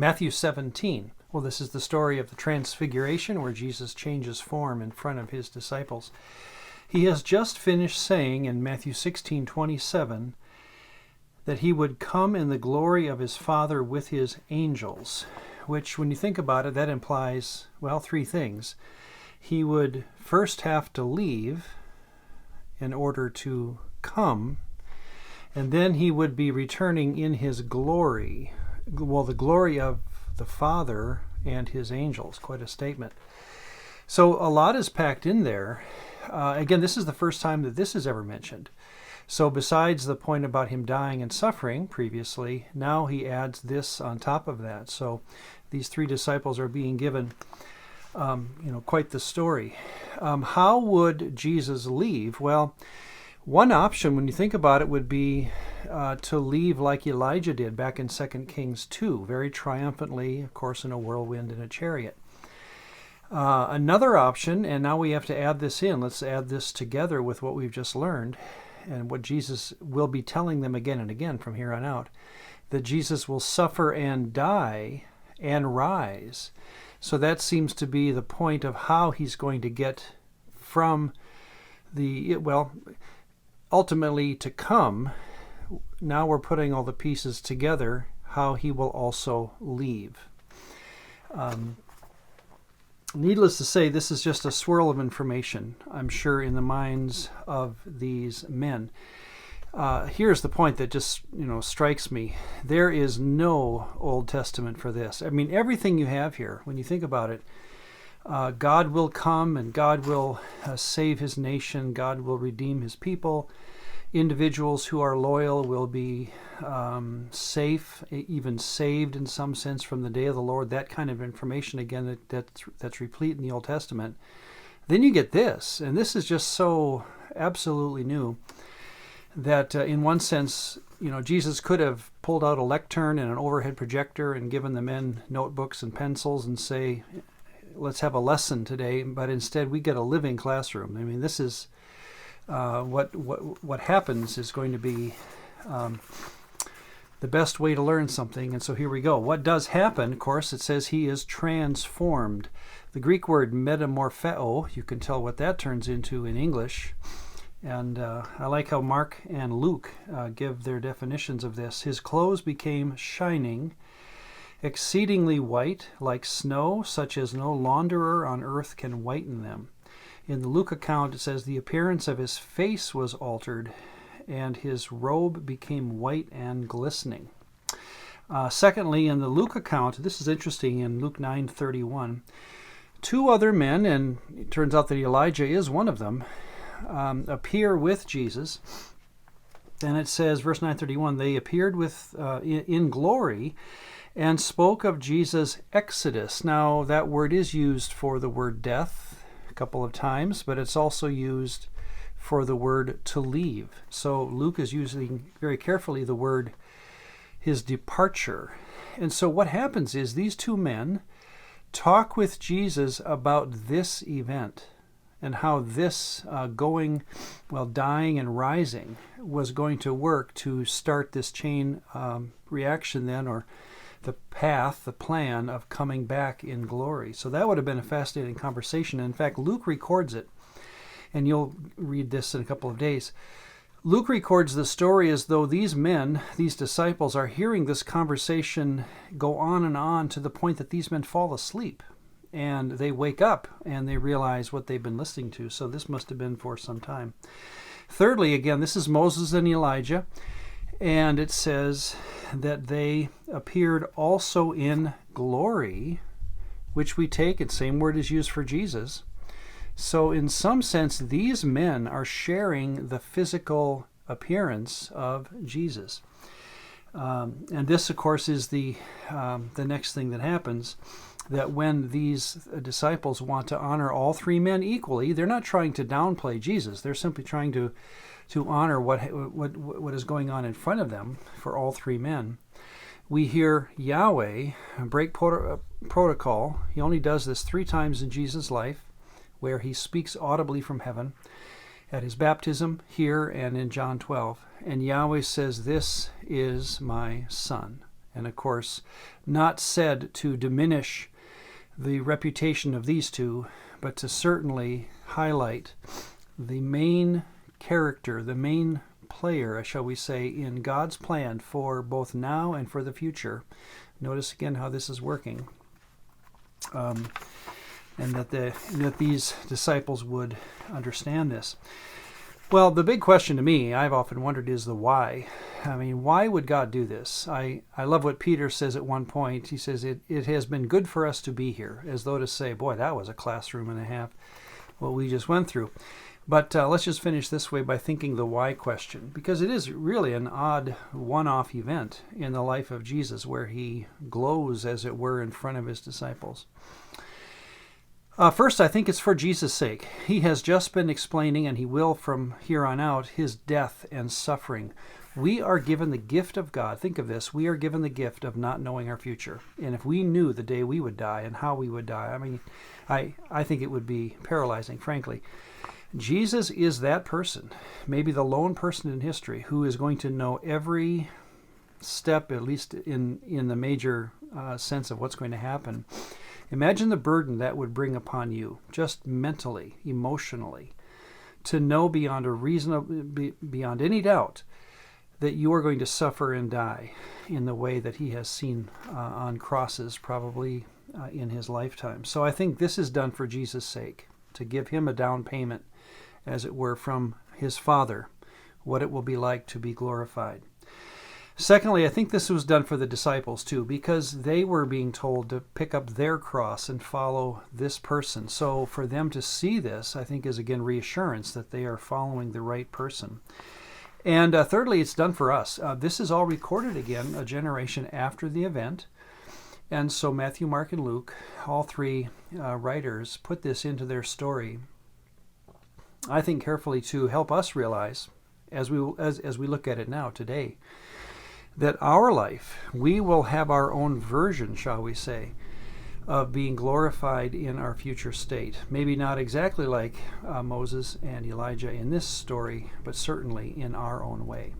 Matthew 17. Well, this is the story of the Transfiguration where Jesus changes form in front of his disciples. He has just finished saying in Matthew 16:27 that he would come in the glory of his Father with his angels, which, when you think about it, that implies, well, three things. He would first have to leave in order to come, and then he would be returning in his glory. Well, the glory of the Father and his angels. Quite a statement. So a lot is packed in there. Again, this is the first time that this is ever mentioned. So besides the point about him dying and suffering previously, now he adds this on top of that. So these three disciples are being given, quite the story. How would Jesus leave? Well, one option, when you think about it, would be to leave like Elijah did back in 2 Kings 2, very triumphantly, of course, in a whirlwind and a chariot. Another option, and now we have to add this in, let's add this together with what we've just learned, and what Jesus will be telling them again and again from here on out, that Jesus will suffer and die and rise. So that seems to be the point of how he's going to get from ultimately to come. Now we're putting all the pieces together, how he will also leave. Needless to say, this is just a swirl of information, I'm sure, in the minds of these men. Here's the point that just, strikes me. There is no Old Testament for this. I mean, everything you have here, when you think about it, God will come and God will save his nation. God will redeem his people. Individuals who are loyal will be safe, even saved in some sense from the day of the Lord. That kind of information, again, that's replete in the Old Testament. Then you get this, and this is just so absolutely new that in one sense, Jesus could have pulled out a lectern and an overhead projector and given the men notebooks and pencils and say, let's have a lesson today, but instead we get a living classroom. I mean, this is what happens is going to be the best way to learn something. And so here we go. What does happen? Of course, it says he is transformed. The Greek word metamorpheo, you can tell what that turns into in English. And I like how Mark and Luke give their definitions of this. His clothes became shining, exceedingly white, like snow, such as no launderer on earth can whiten them. In the Luke account, it says the appearance of his face was altered, and his robe became white and glistening. Secondly, in the Luke account, this is interesting, in Luke 9:31, two other men, and it turns out that Elijah is one of them, appear with Jesus. And it says, verse 9:31, they appeared in glory and spoke of Jesus' exodus. Now, that word is used for the word death a couple of times, but it's also used for the word to leave. So Luke is using very carefully the word his departure. And so what happens is these two men talk with Jesus about this event and how this dying and rising was going to work to start this chain reaction then, or the path, the plan of coming back in glory. So that would have been a fascinating conversation. In fact, Luke records it, and you'll read this in a couple of days. Luke records the story as though these men, these disciples, are hearing this conversation go on and on to the point that these men fall asleep. And they wake up and they realize what they've been listening to. So this must have been for some time. Thirdly, again, this is Moses and Elijah. And it says that they appeared also in glory, which we take, and same word is used for Jesus. So in some sense, these men are sharing the physical appearance of Jesus. And this, of course, is the next thing that happens, that when these disciples want to honor all three men equally, they're not trying to downplay Jesus. They're simply trying to honor what is going on in front of them for all three men. We hear Yahweh break protocol. He only does this 3 times in Jesus' life, where he speaks audibly from heaven, at his baptism, here, and in John 12. And Yahweh says, "This is my son." And of course, not said to diminish the reputation of these two, but to certainly highlight the main character, the main player, shall we say, in God's plan for both now and for the future. Notice again how this is working. And that these disciples would understand this. Well, the big question to me, I've often wondered, is the why. I mean, why would God do this? I love what Peter says at one point. He says, it has been good for us to be here, as though to say, boy, that was a classroom and a half, what we just went through. But let's just finish this way by thinking the why question, because it is really an odd one-off event in the life of Jesus where he glows, as it were, in front of his disciples. First, I think it's for Jesus' sake. He has just been explaining, and he will from here on out, his death and suffering. We are given the gift of God. Think of this. We are given the gift of not knowing our future. And if we knew the day we would die and how we would die, I mean, I think it would be paralyzing, frankly. Jesus is that person, maybe the lone person in history, who is going to know every step, at least in the major sense of what's going to happen. Imagine the burden that would bring upon you, just mentally, emotionally, to know beyond any doubt that you are going to suffer and die in the way that he has seen on crosses, probably in his lifetime. So I think this is done for Jesus' sake, to give him a down payment, as it were, from his Father, what it will be like to be glorified. Secondly, I think this was done for the disciples too, because they were being told to pick up their cross and follow this person. So for them to see this, I think, is again reassurance that they are following the right person. And thirdly, it's done for us. This is all recorded again a generation after the event. And so Matthew, Mark, and Luke, all three writers, put this into their story, I think carefully to help us realize, as we look at it now today, that our life, we will have our own version, shall we say, of being glorified in our future state. Maybe not exactly like Moses and Elijah in this story, but certainly in our own way.